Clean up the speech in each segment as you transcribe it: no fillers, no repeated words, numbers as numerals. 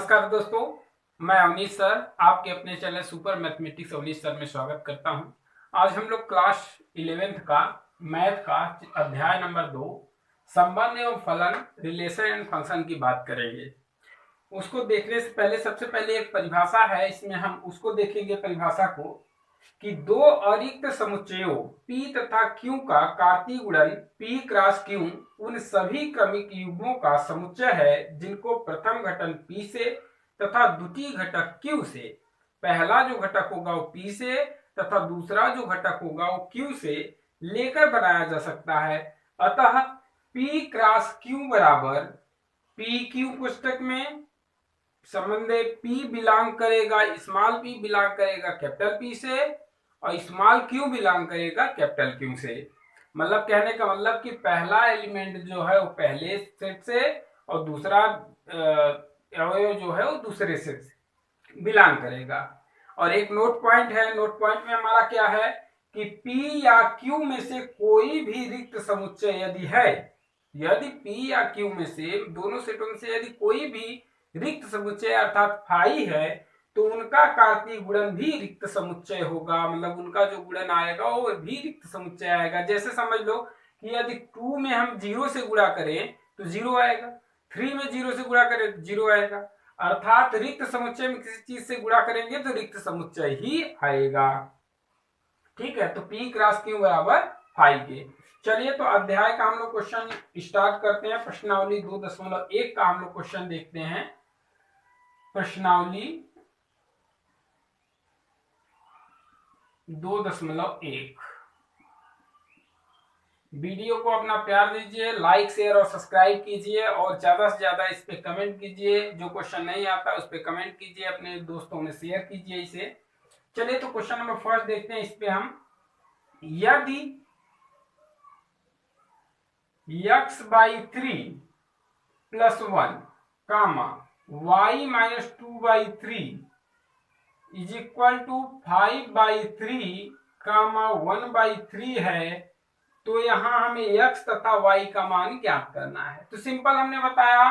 नमस्कार दोस्तों, मैं अवनीश सर आपके अपने channel super mathematics Avneesh sir में स्वागत करता हूं। आज हम लोग क्लास 11th का मैथ का अध्याय नंबर 2 संबंध एवं फलन रिलेशन एंड फंक्शन की बात करेंगे। उसको देखने से पहले सबसे पहले एक परिभाषा है, इसमें हम उसको देखेंगे परिभाषा को कि दो अरिक्त समुच्चयों P तथा Q का कार्तीय गुणन P क्रॉस Q उन सभी क्रमिक युग्मों का समुच्चय है जिनको प्रथम घटक P से तथा द्वितीय घटक Q से, पहला जो घटक होगा वो P से तथा दूसरा जो घटक होगा वो Q से लेकर बनाया जा सकता है। अतः P क्रॉस Q बराबर PQ पुस्तक में संबंध P बिलोंग करेगा, स्मॉल p बिलोंग करेगा कैपिटल P से और स्मॉल q बिलोंग करेगा कैपिटल Q से। मतलब कहने का मतलब कि पहला एलिमेंट जो है वो पहले सेट से और दूसरा अवयव जो है वो दूसरे सेट से बिलोंग करेगा। और एक नोट पॉइंट है, नोट पॉइंट में हमारा क्या है कि P या Q में से कोई भी रिक्त समुच्चय यदि है, यदि P या Q में से दोनों सेटों में से यदि कोई भी रिक्त समुच्चय अर्थात फाई है तो उनका कार्तीय गुणन भी रिक्त समुच्चय होगा। मतलब उनका जो गुणन आएगा वो भी रिक्त समुच्चय आएगा। जैसे समझ लो कि यदि 2 में हम 0 से गुणा करें तो 0 आएगा, 3 में 0 से गुणा करें तो 0 आएगा। अर्थात रिक्त समुच्चय में किसी चीज से गुणा करेंगे तो रिक्त समुच्चय ही आएगा। ठीक है, तो P क्रॉस Q बराबर 5 के। चलिए तो अध्याय का हम लोग क्वेश्चन स्टार्ट करते हैं। प्रश्नावली 2.1 का हम लोग क्वेश्चन देखते हैं। प्रश्नावली 2.1। वीडियो को अपना प्यार दीजिए, लाइक शेयर और सब्सक्राइब कीजिए और ज्यादा से ज्यादा इस पे कमेंट कीजिए। जो क्वेश्चन नहीं आता उस पे कमेंट कीजिए, अपने दोस्तों में शेयर कीजिए इसे। चलिए तो क्वेश्चन नंबर फर्स्ट देखते हैं। इस पे हम यदि x/3 + 1 comma y-2/3 is equal to 5/3 comma 1/3 है तो यहां हमें x तथा y का मान ज्ञात करना है। तो सिंपल हमने बताया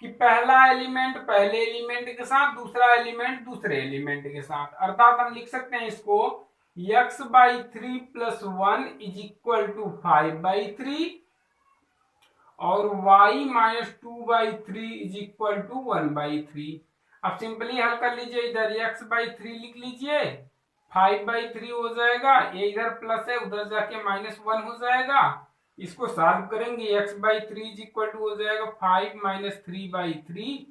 कि पहला एलिमेंट पहले एलिमेंट के साथ, दूसरा एलिमेंट दूसरे एलिमेंट के साथ। अर्थात हम लिख सकते हैं इसको x/3 + 1 इज इक्वल टू 5/3 और y-2/3 इज इक्वल टू 1/3। अब सिंपली हल कर लीजिए, इधर x/3 लिख लीजिए, 5/3 हो जाएगा, ये इधर प्लस है उधर जाके -1 हो जाएगा। इसको सॉल्व करेंगे, x/3 इज इक्वल टू हो जाएगा 5 - 3/3।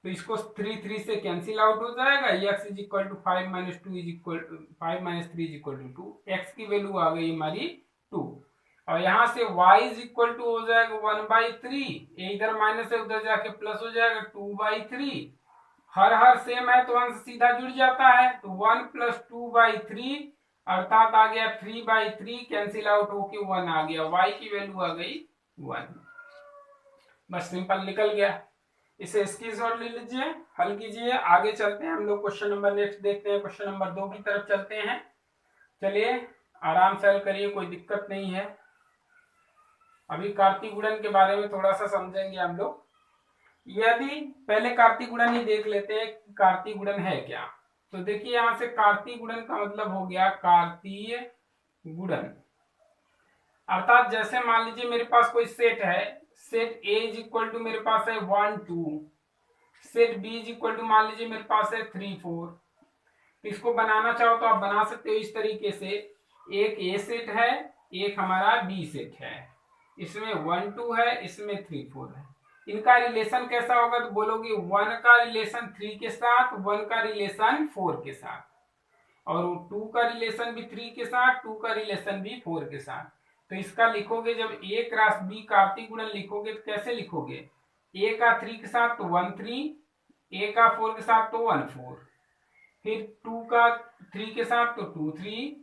तो इसको 3 से कैंसिल आउट हो जाएगा। x is equal to 5 - 2 is equal 5 - 3 is equal to 2। x की वैल्यू आ गई हमारी 2 और यहां से y इज इक्वल टू हो जाएगा 1/3, इधर माइनस है उधर जाके प्लस हो जाएगा 2/3। हर सेम है तो अंश सीधा जुड़ जाता है, तो 1 + 2/3 अर्थात आ गया 3/3, कैंसिल आउट होके 1 आ गया। y की वैल्यू आ गई 1। बस सिंपल निकल गया। इसे स्क्रीनशॉट ले लीजिए, हल कीजिए। आगे चलते हैं हम लोग, क्वेश्चन नंबर नेक्स्ट देखते हैं। क्वेश्चन नंबर 2 की तरफ चलते हैं। चलिए आराम से हल करिए, कोई दिक्कत नहीं है। अभी कार्तीय गुणन के बारे में थोड़ा सा समझेंगे हम लोग। यदि पहले कार्तीय गुणन ही देख लेते हैं, कार्तीय गुणन है क्या। तो देखिए यहां से कार्तीय गुणन का मतलब हो गया कार्तीय गुणन। अर्थात जैसे मान लीजिए मेरे पास कोई सेट है, set A is equal to मेरे पास है 1 2, set B is equal to मान लीजिए मेरे पास है 3 4। तो इसको बनाना चाहो तो आप बना सकते हो इस तरीके से, एक A सेट है, एक हमारा B सेट है, इसमें 1 2 है, इसमें 3 4 है। इनका रिलेशन कैसा होगा तो बोलोगे 1 का रिलेशन 3 के साथ, 1 का रिलेशन 4 के साथ, और 2 का रिलेशन भी 3 के साथ, 2 का रिलेशन भी 4 के साथ। तो इसका लिखोगे जब A क्रॉस B कार्तीय गुणन लिखोगे तो कैसे लिखोगे, A का 3 के साथ तो 1 3, A का 4 के साथ तो 1 4, फिर 2 का 3 के साथ तो 2 3,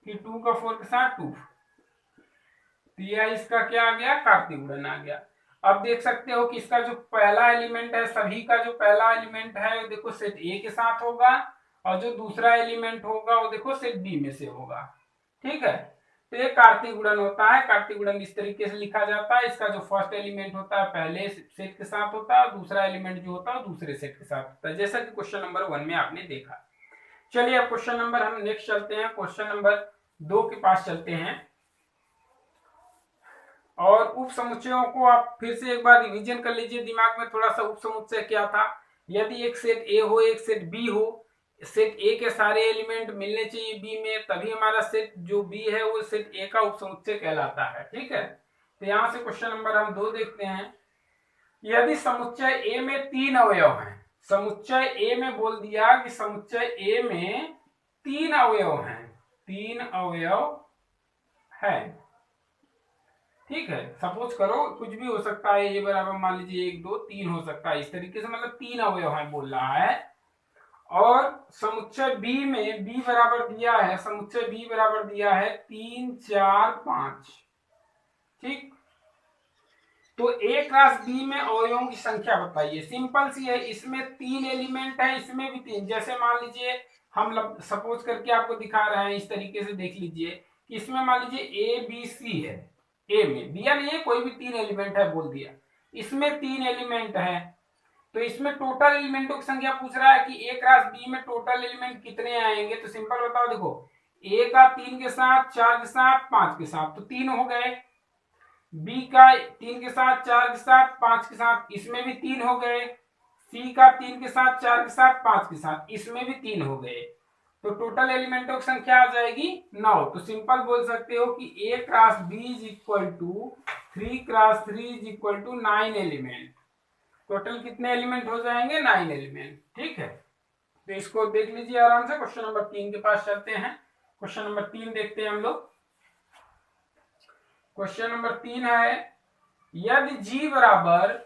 फिर 2 का 4 के साथ 2। तो यह इसका क्या आ गया, कार्तीय गुणन आ गया। अब देख सकते हो कि इसका जो पहला एलिमेंट है, सभी का जो पहला एलिमेंट है वो देखो सेट ए के साथ होगा और जो दूसरा एलिमेंट होगा वो देखो सेट बी में से होगा। ठीक है, तो ये कार्तीय गुणन होता है। कार्तीय गुणन इस तरीके से लिखा जाता है, इसका जो फर्स्ट एलिमेंट होता है पहले सेट के साथ होता है, दूसरा एलिमेंट जो होता है दूसरे सेट के साथ होता है, जैसा कि क्वेश्चन नंबर 1 में आपने देखा। चलिए अब क्वेश्चन नंबर हम नेक्स्ट चलते हैं, क्वेश्चन नंबर 2 के पास चलते हैं। और उप समुच्चयों को आप फिर से एक बार रिवीजन कर लीजिए दिमाग में थोड़ा सा। उप समुच्चय क्या था? यदि एक सेट ए हो एक सेट बी हो, सेट ए के सारे एलिमेंट मिलने चाहिए बी में, तभी हमारा सेट जो बी है वो सेट ए का उप समुच्चय कहलाता है। ठीक है, तो यहां से क्वेश्चन नंबर हम 2 देखते हैं। यदि समुच्चय ए में 3 अवयव हैं, समुच्चय ए में बोल दिया कि समुच्चय ए में 3 अवयव हैं, 3 अवयव है। ठीक है, सपोज करो कुछ भी हो सकता है, ये बराबर मान लीजिए 1 2 3 हो सकता है, इस तरीके से, मतलब 3 अवयव है बोल रहा है। और समुच्चय बी में बी बराबर दिया है, समुच्चय बी बराबर दिया है 3 4 5। ठीक, तो ए क्लास बी में अवयवों की संख्या बताइए। सिंपल सी है, इसमें 3 एलिमेंट है, इसमें भी 3। जैसे मान लीजिए हम सपोज करके आपको दिखा रहे हैं, इस तरीके से देख लीजिए कि इसमें मान लीजिए ए बी सी है, ए में दिया नहीं है, कोई भी 3 एलिमेंट है बोल दिया, इसमें 3 एलिमेंट है, तो इसमें टोटल एलिमेंटों की संख्या पूछ रहा है कि ए क्रॉस बी में टोटल एलिमेंट कितने आएंगे। तो सिंपल बताओ, देखो ए का 3 के साथ 4 के साथ 5 के साथ तो 3 हो गए, बी का 3 के साथ 4 के साथ 5 के साथ इसमें भी 3 हो गए, सी का 3 के साथ 4 के साथ 5 के साथ इसमें भी 3 हो गए, तो टोटल एलिमेंटों की संख्या आ जाएगी 9। तो सिंपल बोल सकते हो कि A cross B is equal to 3 cross 3 is equal to 9 element. Total कितने एलिमेंट हो जाएंगे? 9 एलिमेंट। ठीक है, तो इसको देख लीजिए आराम से। क्वेश्चन नंबर 3 के पास चलते हैं। क्वेश्चन नंबर 3 देखते हैं हम लोग। क्वेश्चन नंबर 3 है, यदि g बराबर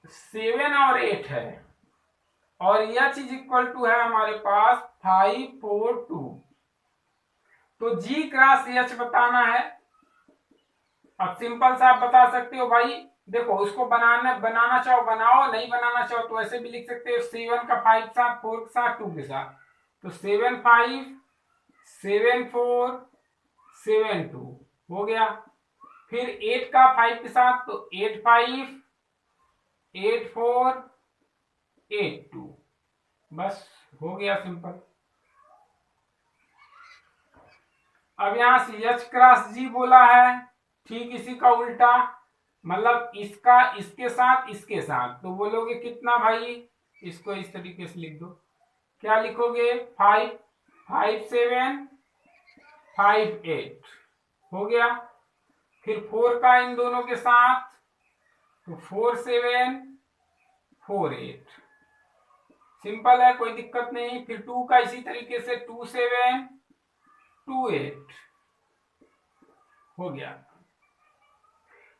7 और 8 है और h इज इक्वल टू है हमारे पास 5 4 2, तो g क्रॉस h बताना है। अब सिंपल सा आप बता सकते हो भाई, देखो उसको बनाना चाहो बनाओ, नहीं बनाना चाहो तो ऐसे भी लिख सकते हो, 7 का 5 के साथ 4 के साथ 2 के साथ, तो 7 5 7 4 7 2 हो गया। फिर 8 का 5 के साथ तो 8 5 8 4 8 2, बस हो गया सिंपल। अब यहां से h क्रॉस g बोला है, ठीक इसी का उल्टा, मतलब इसका इसके साथ तो बोलोगे कितना भाई, इसको इस तरीके से लिख दो, क्या लिखोगे 5 5 7 5 8 हो गया। फिर 4 का इन दोनों के साथ तो 4 7 4 8, सिंपल है, कोई दिक्कत नहीं। फिर 2 का इसी तरीके से 2 7 2 8 हो गया।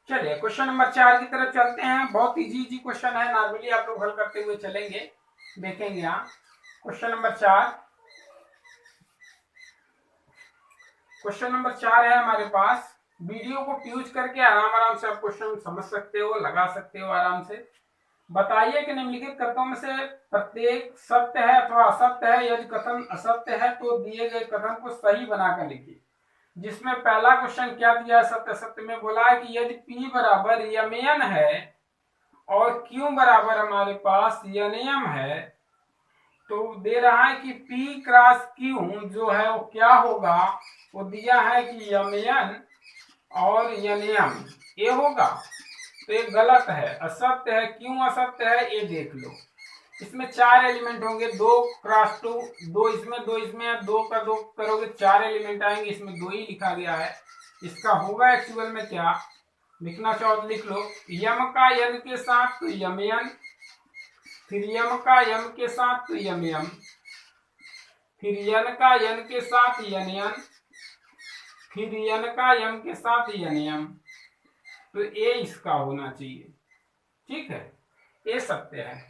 चलिए क्वेश्चन नंबर 4 की तरफ चलते हैं। बहुत इजी क्वेश्चन है, नॉर्मली आप लोग हल करते हुए चलेंगे, देखेंगे। यहाँ क्वेश्चन नंबर 4, क्वेश्चन नंबर 4 है हमारे पास। वीडियो को यूज करके आराम से आप क्वेश्चन समझ सकते हो, लगा सकते हो आराम से। बताइए कि निम्नलिखित कथनों में से प्रत्येक सत्य है अथवा असत्य है। यदि कथन असत्य है तो दिए गए कथन को सही बनाकर लिखिए। जिसमें पहला क्वेश्चन क्या दिया है, सत्य सत्य में बोला है कि यदि P बराबर यमयन है और Q बराबर हमारे पास यनयम है, तो दे रहा है कि P क्रॉस Q जो है वो क्या होगा, वो दिया है कि यमयन और यनयम ये होगा, तो ये गलत है, असत्य है। क्यों असत्य है ये देख लो। इसमें 4 एलिमेंट होंगे, 2 क्रॉस 2, 2 इसमें 2 इसमें, 2 का 2 करोगे 4 एलिमेंट आएंगे, इसमें 2 ही लिखा गया है। इसका होगा एक्चुअल में क्या, लिखना चाहो तो लिख लो, यम का यन के साथ तो यमयन, फिर यम का यम के साथ तो यमयम, फिर यन का यन के साथ यनयन, फिर यन का यम के साथ यनयम, तो ये इसका होना चाहिए। ठीक है, ये सत्य है।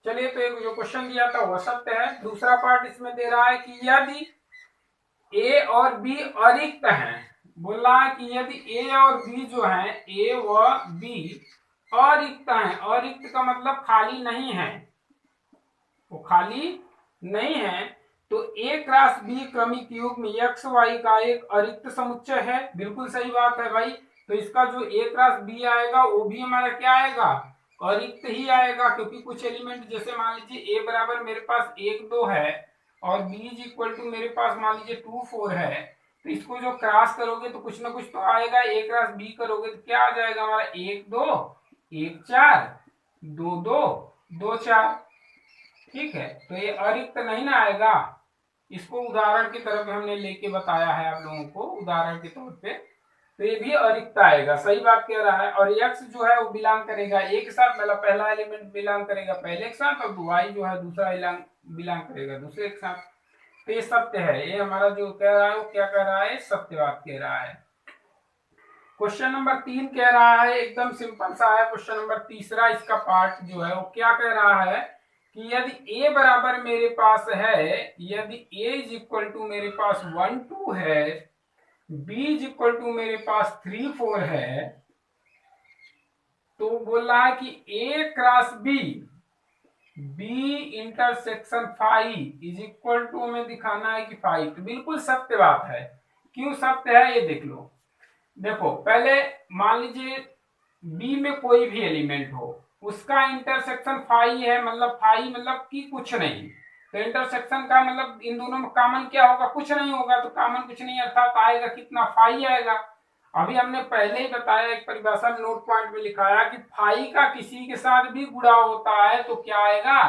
चलिए, तो एक जो क्वेश्चन दिया था वह सत्य है। दूसरा पार्ट इसमें दे रहा है कि यदि ए और बी अरिक्त हैं, बोल रहा है कि यदि ए और बी जो है, ए व बी अरिक्त हैं, अरिक्त का मतलब खाली नहीं है, वो खाली नहीं है, तो ए क्रॉस बी क्रमिक युग्म एक्स वाई का एक अरिक्त समुच्चय है। बिल्कुल सही बात है भाई। तो इसका जो ए क्रॉस बी आएगा वो भी हमारा क्या आएगा, अरिक्त ही आएगा, क्योंकि कुछ एलिमेंट जैसे मान लीजिए ए बराबर मेरे पास 1 2 है और बी इज इक्वल टू मेरे पास मान लीजिए 2 4 है, तो इसको जो क्रॉस करोगे तो कुछ ना कुछ तो आएगा। ए क्रॉस बी करोगे तो क्या आ जाएगा हमारा 1 2 1 4 2 2 2 4। ठीक है, तो ये अरिक्त नहीं ना आएगा। इसको उदाहरण की तरफ हमने लेके बताया है आप लोगों को, उदाहरण के तौर पे, तो ये भी अरिक्त आएगा। सही बात कह रहा है। और एक्स जो है वो बिलोंग करेगा ए के साथ, मतलब पहला एलिमेंट बिलोंग करेगा पहले के साथ, और वाई जो है दूसरा बिलोंग करेगा दूसरे के साथ। तो ये सत्य है। ये हमारा जो कह रहा है वो क्या कह रहा है, सत्यवाद कह रहा है। क्वेश्चन नंबर 3 कह रहा है, एकदम सिंपल सा है क्वेश्चन नंबर तीसरा, इसका पार्ट जो है वो क्या कह रहा है कि यदि a बराबर मेरे पास है, यदि a इज इक्वल टू मेरे पास 1 2 है, b इज इक्वल टू मेरे पास 3 4 है, तो बोल रहा है कि a cross b b intersection five is equal to हमें दिखाना है कि 5। तो बिल्कुल सत्य बात है। क्यों सत्य है ये देख लो। देखो पहले मान लीजिए बी में कोई भी एलिमेंट हो, उसका इंटरसेक्शन फाई है, मतलब फाई मतलब कि कुछ नहीं। तो इंटरसेक्शन का मतलब इन दोनों में कॉमन क्या होगा, कुछ नहीं होगा। तो कॉमन कुछ नहीं अर्थात आएगा कितना, फाई आएगा। अभी हमने पहले ही बताया, एक परिभाषा नोट पॉइंट में लिखाया कि फाई का किसी के साथ भी गुणा होता है तो क्या आएगा,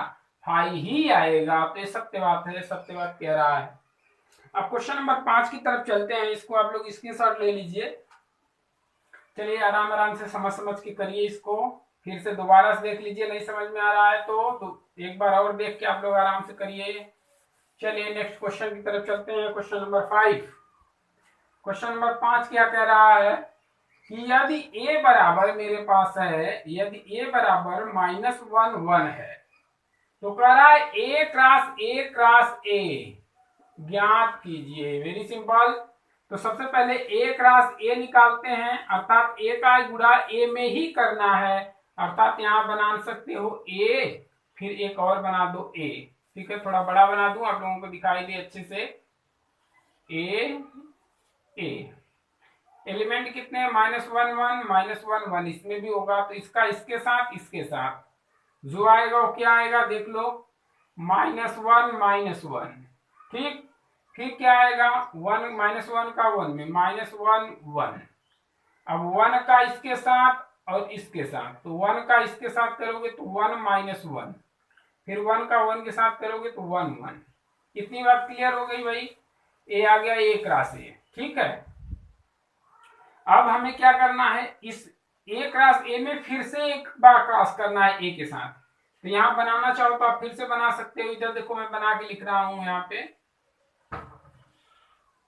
फाई ही आएगा। तो ये सत्य बात है, सत्य बात कह रहा है। अब क्वेश्चन नंबर 5 की तरफ चलते हैं। इसको आप लोग स्क्रीनशॉट ले लीजिए। चलिए आराम आराम से समझ के करिए इसको, फिर से दोबारा से देख लीजिए, नहीं समझ में आ रहा है तो एक बार और देख के आप लोग आराम से करिए। चलिए नेक्स्ट क्वेश्चन की तरफ चलते हैं। Question number 5। क्वेश्चन नंबर 5 क्या कह रहा है कि यदि a बराबर मेरे पास है, यदि a बराबर -1 1 है, तो कह रहा है a क्रॉस a ज्ञात कीजिए। Very simple. तो सबसे पहले a क्रॉस a निकालते हैं, अर्थात a का गुणा a में ही करना है, अर्थात यहाँ बना सकते हो a, फिर एक और बना दो a। ठीक है, थोड़ा बड़ा बना दूं आप लोगों को दिखाई दे अच्छे से। a एलिमेंट कितने हैं, -1 1 -1 1, इसमें भी होगा तो इसका इसके साथ जो आएगा वो क्या आएगा देख लो, -1 -1। ठीक, फिर क्या आएगा, 1 -1 का 1 में -1 1। अब 1 का इसके साथ और इसके साथ, तो 1 का इसके साथ करोगे तो 1 -1, फिर 1 का 1 के साथ करोगे तो 1 1। इतनी बात क्लियर हो गई भाई। ए आ गया a क्रॉस a। ठीक है, अब हमें क्या करना है, इस a क्रॉस a में फिर से एक बार क्रॉस करना है a के साथ। तो यहां बनाना चाहो तो आप फिर से बना सकते हो। इधर देखो मैं बना के लिख रहा हूं यहाँ पे।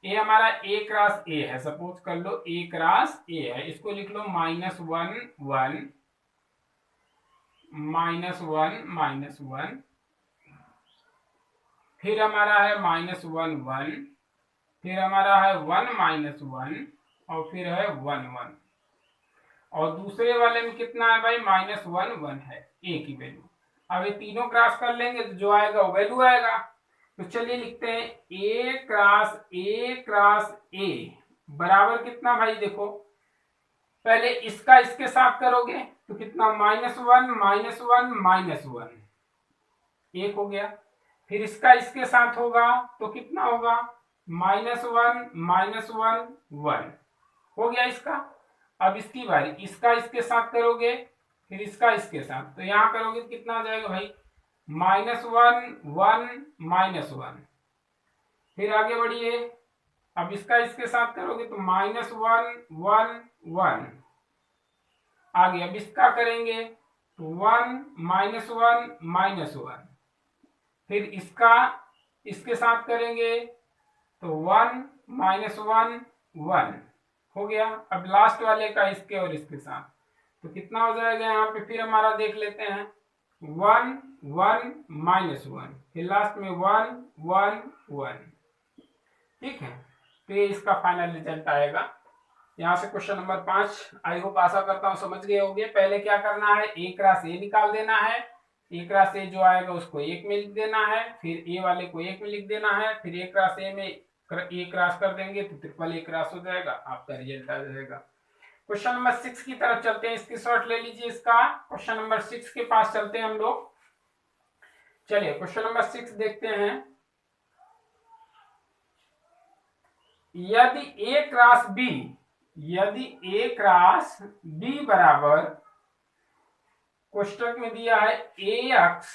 ए हमारा a क्रॉस a है, सपोज कर लो a क्रॉस a है, इसको लिख लो -1 1 -1 -1, फिर हमारा है -1 1, फिर हमारा है 1 -1, और फिर है 1 1, और दूसरे वाले में कितना है भाई, -1 1 है, a की वैल्यू। अब ये तीनों क्रॉस कर लेंगे तो जो आएगा वो वैल्यू आएगा। तो चलिए लिखते हैं a क्रॉस a बराबर कितना भाई, देखो पहले इसका इसके साथ करोगे तो कितना, -1 -1 एक हो गया। फिर इसका इसके साथ होगा तो कितना होगा, -1 -1 1 हो गया इसका। अब इसकी बारी, इसका इसके साथ करोगे, फिर इसका इसके साथ, तो यहां करोगे तो कितना आ जाएगा भाई, -1 1 -1। फिर आगे बढ़िए, अब इसका इसके साथ करोगे तो -1 1 1 आगे। अब इसका करेंगे तो 1 -1 -1, फिर इसका इसके साथ करेंगे तो 1 -1 1 हो गया। अब लास्ट वाले का इसके और इसके साथ तो कितना हो जाएगा, यहाँ पे फिर हमारा देख लेते हैं 1 1 -1, फिर लास्ट में 1 1 1। ठीक है, तो ये इसका फाइनल रिजल्ट आएगा। यहाँ से क्वेश्चन नंबर 5 आई होप आशा करता हूँ समझ गए होंगे। पहले क्या करना है, a क्रॉस a निकाल देना है, ए क्रॉस ए जो आएगा उसको 1 में लिख देना है, फिर ए वाले को 1 में लिख देना है, फिर ए क्रॉस ए में ए क्रॉस कर देंगे तो ट्रिपल ए क्रॉस हो जाएगा, आपका रिजल्ट आ जाएगा। क्वेश्चन नंबर 6 की तरफ चलते हैं, इसकी शॉर्ट ले लीजिए इसका। क्वेश्चन नंबर 6 के पास चलते हैं हम लोग। चलिए क्वेश्चन नंबर 6 देखते हैं। यदि ए क्रॉस बी, यदि ए क्रॉस बी बराबर कोष्टक में दिया है A x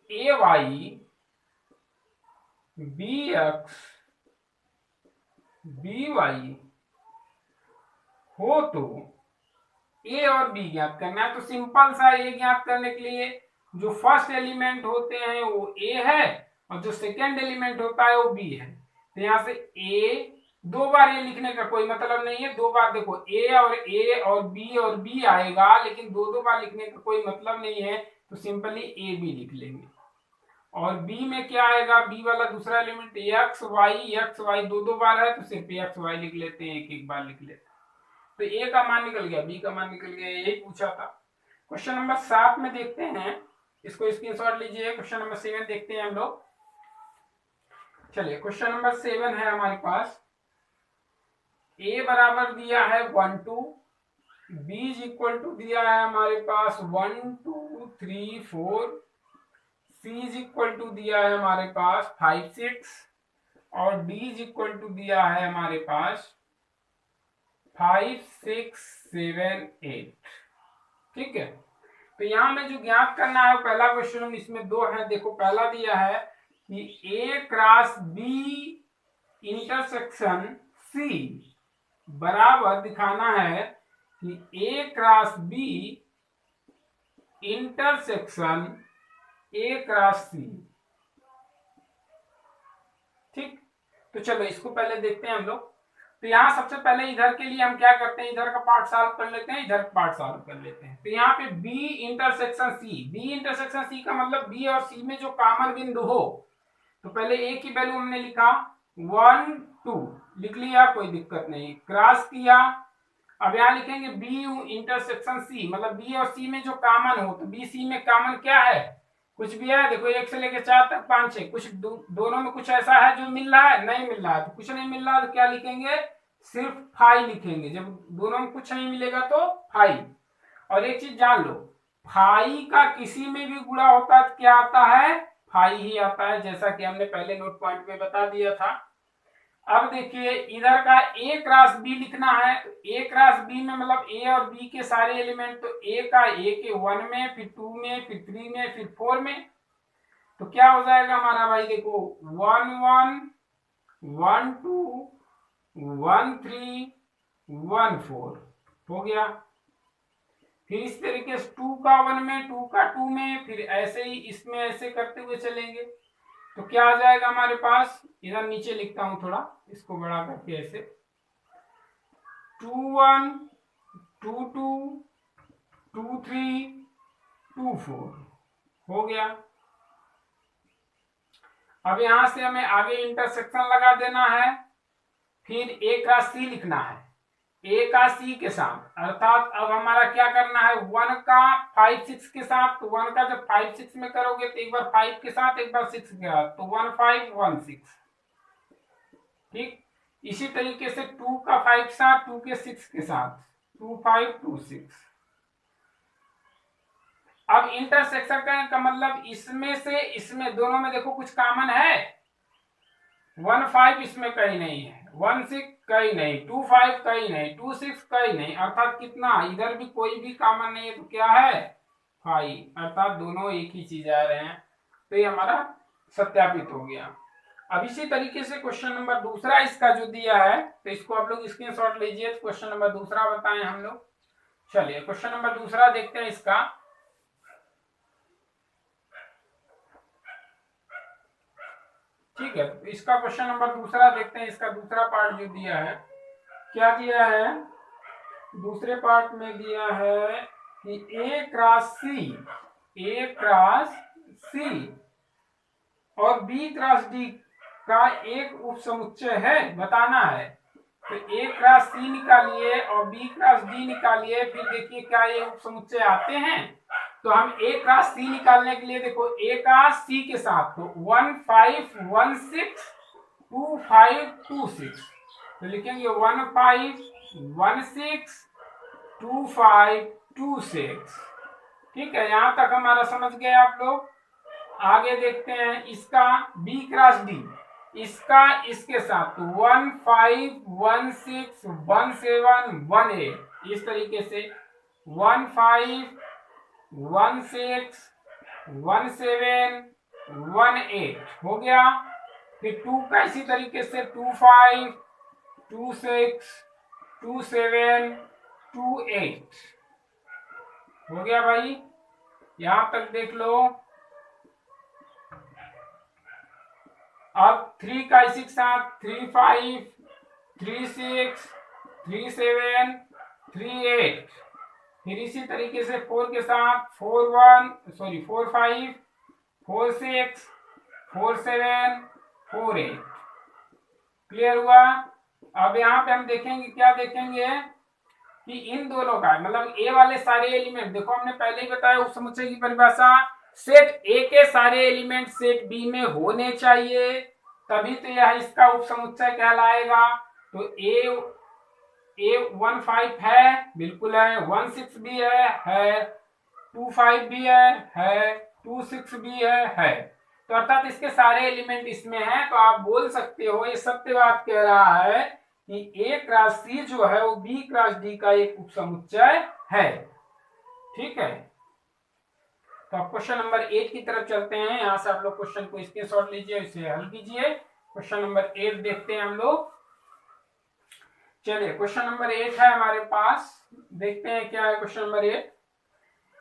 A y B x B y हो तो ए और बी ज्ञात करना है। तो सिंपल सा ए ज्ञात करने के लिए जो फर्स्ट एलिमेंट होते हैं वो ए है और जो सेकेंड एलिमेंट होता है वो बी है। तो यहाँ से ए, दो बार ये लिखने का कोई मतलब नहीं है, दो बार देखो ए और बी आएगा, लेकिन दो बार लिखने का कोई मतलब नहीं है, तो सिंपली ए बी लिख लेंगे। और बी में क्या आएगा, बी वाला दूसरा एलिमेंट एक्स वाई दो बार है, तो सिर्फ एक्स वाई लिख लेते हैं, एक बार लिख लेते हैं। तो ए का मान निकल गया, बी का मान निकल गया, यही पूछा था। क्वेश्चन नंबर 7 में देखते हैं, इसको स्क्रीनशॉट लीजिए। क्वेश्चन नंबर 7 देखते हैं हम लोग। चलिए क्वेश्चन नंबर 7 है हमारे पास। ए बराबर दिया है 1 2, बी इज इक्वल टू दिया है हमारे पास 1 2 3 4, सी इज इक्वल टू दिया है हमारे पास 5 6 और डी इज इक्वल टू दिया है हमारे पास 5 6 7 8। ठीक है, तो यहां में जो ज्ञात करना है पहला क्वेश्चन, इसमें दो है। देखो पहला दिया है कि A cross B intersection C बराबर दिखाना है कि A cross B intersection A cross C. ठीक, तो चलो इसको पहले देखते हैं हम लोग। तो यहाँ सबसे पहले इधर के लिए हम क्या करते हैं, इधर का पार्ट सॉल्व कर लेते हैं, इधर का पार्ट सॉल्व कर लेते हैं। तो यहाँ पे B इंटरसेक्शन C का मतलब B और C में जो कॉमन बिंदु हो, तो पहले A की वैल्यू हमने लिखा 1 2 लिख लिया, कोई दिक्कत नहीं, क्रॉस किया। अब यहाँ लिखेंगे B इंटरसेक्शन C, मतलब B और C में जो कॉमन हो, तो B C में कॉमन क्या है, कुछ भी है। देखो 1 से लेकर 4 तक 5 6, कुछ दोनों में कुछ ऐसा है जो मिल रहा है, नहीं मिल रहा है, तो कुछ नहीं मिल रहा है तो क्या लिखेंगे, सिर्फ फाई लिखेंगे। जब दोनों में कुछ नहीं मिलेगा तो फाई। और एक चीज जान लो, फाई का किसी में भी गुणा होता है तो क्या आता है, फाई ही आता है, जैसा कि हमने पहले नोट पॉइंट में बता दिया था। अब देखिए इधर का ए क्रॉस बी लिखना है, तो ए क्रॉस बी में मतलब ए और बी के सारे एलिमेंट, तो ए का ए के 1 में, फिर 2 में, फिर 3 में, फिर 4 में, तो क्या हो जाएगा हमारा भाई, देखो 1 1 1 2 1 3 1 4 हो गया। फिर इस तरीके से 2 का 1 में, 2 का 2 में, फिर ऐसे ही इसमें ऐसे करते हुए चलेंगे, तो क्या आ जाएगा हमारे पास, इधर नीचे लिखता हूं थोड़ा, इसको बड़ा करके ऐसे 2 1 2 2 2 3 2 4 हो गया। अब यहां से हमें आगे इंटरसेक्शन लगा देना है, फिर ए का सी लिखना है, ए का सी के साथ, अर्थात अब हमारा क्या करना है, 1 का 5 6 के साथ। तो 1 का जब 5 6 में करोगे तो एक बार 5 के साथ, एक बार 6 के साथ, तो 1 5 1 6। ठीक, इसी तरीके से 2 का 5 के साथ, 2 के 6 के साथ, 2 5 2 6। अब इंटरसेक्शन करने का मतलब इसमें से इसमें दोनों में देखो कुछ कॉमन है, 1 5 इसमें कहीं नहीं है, 1 6 कहीं नहीं, 2 5 कहीं नहीं, 2 6 कहीं नहीं, अर्थात कितना, इधर भी कोई भी कॉमन नहीं है, तो क्या है 5, अर्थात दोनों एक ही चीज आ रहे हैं। तो ये हमारा सत्यापित हो गया। अब इसी तरीके से क्वेश्चन नंबर दूसरा इसका जो दिया है, तो इसको आप लोग स्क्रीनशॉट लीजिए, क्वेश्चन नंबर दूसरा बताएं हम लोग। चलिए क्वेश्चन नंबर दूसरा देखते हैं इसका। ठीक है, तो इसका क्वेश्चन नंबर दूसरा देखते हैं, इसका दूसरा पार्ट जो दिया है, क्या दिया है, दूसरे पार्ट में दिया है कि ए क्रॉस सी और बी क्रॉस डी का एक उप समुच्चय है, बताना है। तो ए क्रॉस सी निकालिए और बी क्रॉस डी निकालिए, फिर देखिए क्या ये उप समुच्चय आते हैं। तो हम ए क्रॉस सी निकालने के लिए देखो ए क्रॉस सी के साथ तो 1 5 1 6 2 5 2 6 तो लिखेंगे 1 5 1 6 2 5 2 6। ठीक है, यहां तक हमारा समझ गए आप लोग। आगे देखते हैं इसका बी क्रॉस डी, इसका इसके साथ 1 5 1 6 1 7 1 8 इस तरीके से 1 5 1 6 1 7 1 8 हो गया। फिर 2 का इसी तरीके से 2 5 2 6 2 7 2 8 हो गया भाई, यहां तक देख लो। अब 3 का इसी के साथ 3 5 3 6 3 7 3 8 फिर इसी तरीके से 4 के साथ 4 5 4 6 4 7 4 8। क्लियर हुआ। अब यहाँ पे हम देखेंगे, क्या देखेंगे कि इन दोनों का मतलब ए वाले सारे एलिमेंट, देखो हमने पहले ही बताया उप समुच्चय की परिभाषा, सेट ए के सारे एलिमेंट सेट बी में होने चाहिए, तभी तो यह इसका उप समुच्चय कहलाएगा। तो ए 1 5 है, बिल्कुल है, 1 6 भी है, 2 5 भी है, 2 6 भी है। तो अर्थात इसके सारे एलिमेंट इसमें हैं। तो आप बोल सकते हो ये सत्य बात कह रहा है कि ए क्रॉस सी जो है वो बी क्रॉस डी का एक उपसमुच्चय है। ठीक है, तो अब क्वेश्चन नंबर 8 की तरफ चलते हैं। यहां से आप लोग क्वेश्चन को स्क्रीनशॉट लीजिए, इसे हल कीजिए। क्वेश्चन नंबर 8 देखते हैं हम लोग। चलिए क्वेश्चन नंबर 8 है हमारे पास, देखते हैं क्या है क्वेश्चन नंबर 8।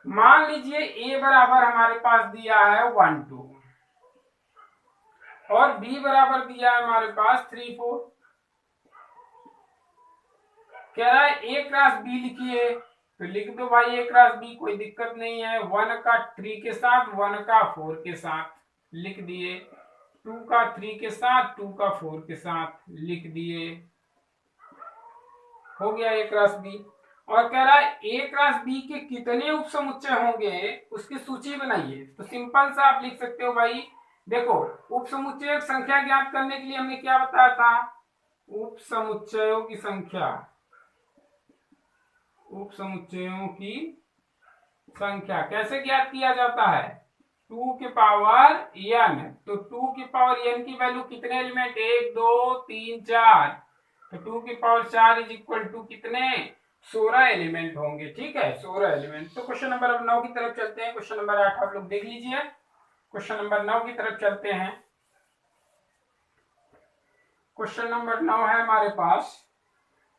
मान लीजिए ए बराबर हमारे पास दिया है 1 2 और बी बराबर दिया है हमारे पास 3 4। कह रहा है ए क्रॉस बी लिखिए, तो लिख दो भाई ए क्रॉस बी, कोई दिक्कत नहीं है। 1 का 3 के साथ 1 का 4 के साथ लिख दिए, 2 का 3 के साथ 2 का 4 के साथ लिख दिए, हो गया ए क्रॉस बी। और कह रहा है ए क्रॉस बी के कितने उपसमुच्चय होंगे उसकी सूची बनाइए। तो सिंपल सा आप लिख सकते हो भाई, देखो उपसमुच्चय संख्या ज्ञात करने के लिए हमने क्या बताया था, उपसमुच्चयों की संख्या, उपसमुच्चयों की संख्या कैसे ज्ञात किया जाता है, 2 के पावर n। तो 2 की पावर n की वैल्यू कितने एलिमेंट, 1 2 3 4, तो 2 की पावर 4 इज इक्वल टू कितने, 16 एलिमेंट होंगे। ठीक है, 16 एलिमेंट। तो क्वेश्चन नंबर अब 9 की तरफ चलते हैं। क्वेश्चन नंबर 8 आप लोग देख लीजिए, क्वेश्चन नंबर 9 की तरफ चलते हैं। क्वेश्चन नंबर 9 है हमारे पास,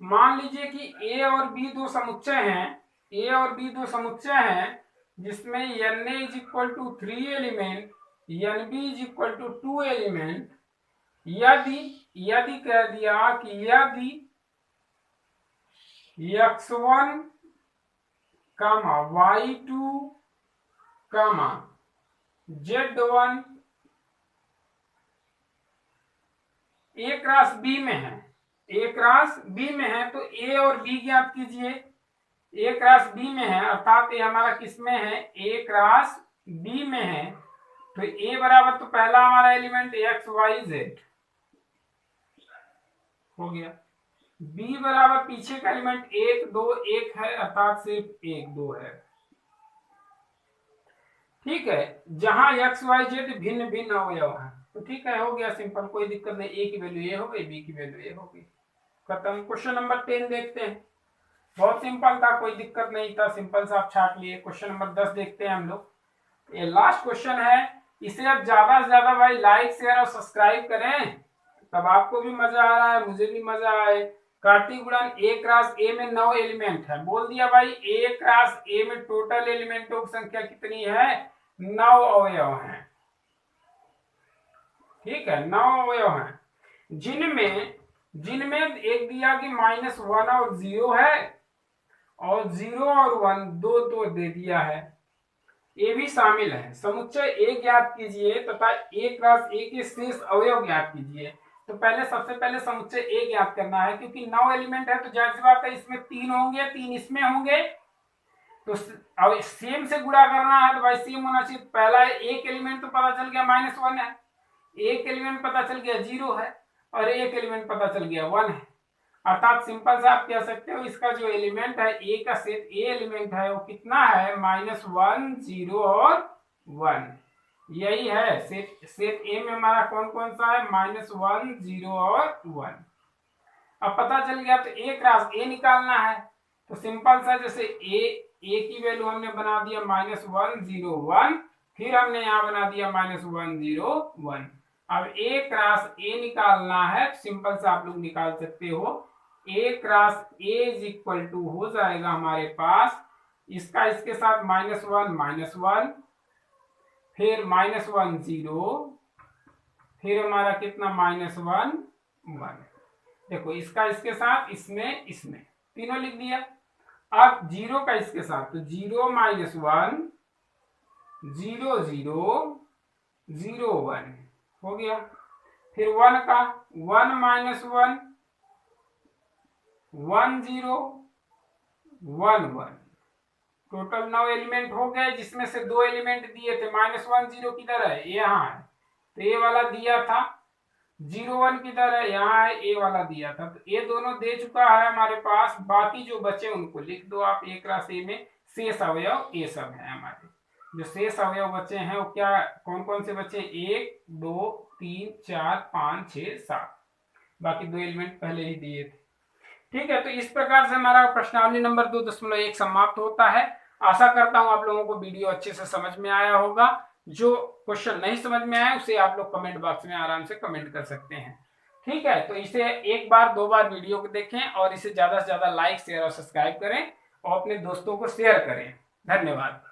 मान लीजिए कि ए और बी दो समुच्चय हैं, ए और बी दो समुच्चय हैं जिसमें N A is equal to 3 element, N B is equal to 2 element. यदि कह दिया कि यदि x1 y2 z1 ए क्रॉस बी में है, ए क्रॉस बी में है, तो ए और बी ज्ञात कीजिए। ए क्रॉस बी में है अर्थात ये हमारा किस में है, ए क्रॉस बी में है। तो ए बराबर तो पहला हमारा एलिमेंट एक्स वाई जेड हो गया, बी बराबर पीछे का एलिमेंट 1 2 1 है अर्थात सिर्फ 1 2 है। ठीक है, जहां एक्स वाई जेड भिन्न भिन्न अवयव है, तो ठीक है, हो गया सिंपल, कोई दिक्कत नहीं। ए की वैल्यू ए हो गई, बी की वैल्यू ए हो गई, खत्म। क्वेश्चन नंबर 10 देखते हैं, बहुत सिंपल था, कोई दिक्कत नहीं था, सिंपल सा आप छाट लिए। क्वेश्चन नंबर 10 देखते हैं हम लोग, ये लास्ट क्वेश्चन है। इसे आप ज्यादा से ज्यादा भाई लाइक शेयर और सब्सक्राइब करें, तब आपको भी मजा आ रहा है, मुझे भी मजा आए। कार्तिक गुणन ए क्रॉस ए में 9 एलिमेंट है, बोल दिया भाई ए क्रॉस ए में टोटल एलिमेंटों की संख्या कितनी है, 9 अवयव हैं। ठीक है, 9 अवयव हैं, जिनमें एक दिया कि -1 और 0 है, और 0 और 1 दो दो दे दिया है, ये भी शामिल है। समुच्चय ए ज्ञात कीजिए तथा ए क्रॉस ए के शेष अवयव ज्ञात कीजिए। तो पहले सबसे पहले समुच्चय ए ज्ञात करना है, क्योंकि 9 एलिमेंट है तो जाहिर सी बात है इसमें 3 होंगे, 3 इसमें होंगे, तो अब सेम से गुणा करना है तो भाई सेम होना चाहिए। पहला एक एलिमेंट तो पता चल गया -1 है, एक एलिमेंट पता चल गया 0 है, और एक एलिमेंट पता चल गया 1 है। अर्थात सिंपल से आप कह सकते हो इसका जो एलिमेंट है ए का सेट, ए एलिमेंट है वो कितना है -1 0 और 1। यही है सेट ए में हमारा कौन कौन सा है -1 0 और 1। अब पता चल गया तो ए क्रॉस ए निकालना है। तो सिंपल सा जैसे ए की वैल्यू हमने बना दिया -1 0 1, फिर हमने यहाँ बना दिया -1 0 1। अब ए क्रॉस ए निकालना है तो सिंपल से आप लोग निकाल सकते हो, A cross A is equal to हो जाएगा हमारे पास इसका इसके साथ -1 फिर -1 0, फिर हमारा कितना -1 1। देखो इसका इसके साथ इसमें इसमें तीनों लिख दिया। अब 0 का इसके साथ तो 0 -1 0 0 0 1 हो गया। फिर 1 का 1 -1 1 0 1 1, टोटल 9 एलिमेंट हो गए, जिसमें से 2 एलिमेंट दिए थे। -1 0 किधर है, यहाँ है, तो ए वाला दिया था। 0 1 किधर है, यहाँ है, ए वाला दिया था। तो ये दोनों दे चुका है हमारे पास। बाकी जो बचे उनको लिख दो आप ए क्रॉस ए में। शेष अवयव ये सब है हमारे। जो शेष अवयव बचे हैं वो क्या कौन कौन से बचे, 1 2 3 4 5 6 7, बाकी 2 एलिमेंट पहले ही दिए थे। ठीक है, तो इस प्रकार से हमारा प्रश्नावली नंबर 2.1 समाप्त होता है। आशा करता हूं आप लोगों को वीडियो अच्छे से समझ में आया होगा। जो क्वेश्चन नहीं समझ में आया उसे आप लोग कमेंट बॉक्स में आराम से कमेंट कर सकते हैं। ठीक है, तो इसे एक बार 2 बार वीडियो को देखें और इसे ज्यादा से ज्यादा लाइक शेयर और सब्सक्राइब करें और अपने दोस्तों को शेयर करें। धन्यवाद।